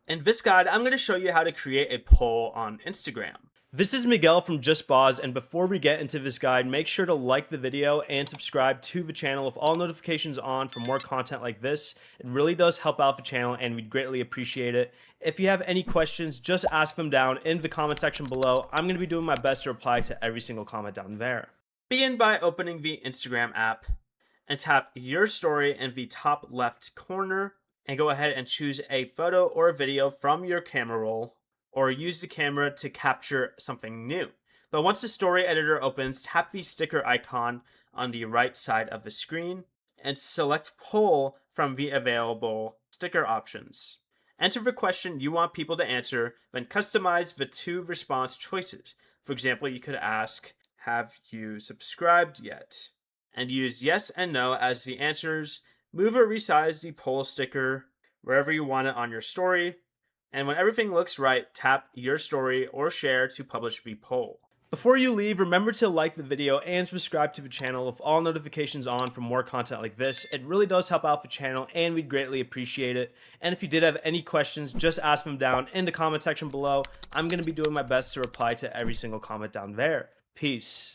In this guide, I'm going to show you how to create a poll on Instagram. This is Miguel from Just Boz, and before we get into this guide, make sure to like the video and subscribe to the channel with all notifications on for more content like this. It really does help out the channel and we'd greatly appreciate it. If you have any questions, just ask them down in the comment section below. I'm going to be doing my best to reply to every single comment down there. Begin by opening the Instagram app and tap your story in the top left corner and go ahead and choose a photo or a video from your camera roll, or use the camera to capture something new. But once the story editor opens, tap the sticker icon on the right side of the screen and select poll from the available sticker options. Enter the question you want people to answer, then customize the two response choices. For example, you could ask, "Have you subscribed yet?" and use yes and no as the answers. Move or resize the poll sticker wherever you want it on your story. And when everything looks right, tap your story or share to publish the poll. Before you leave, remember to like the video and subscribe to the channel with all notifications on for more content like this. It really does help out the channel and we'd greatly appreciate it. And if you did have any questions, just ask them down in the comment section below. I'm going to be doing my best to reply to every single comment down there. Peace.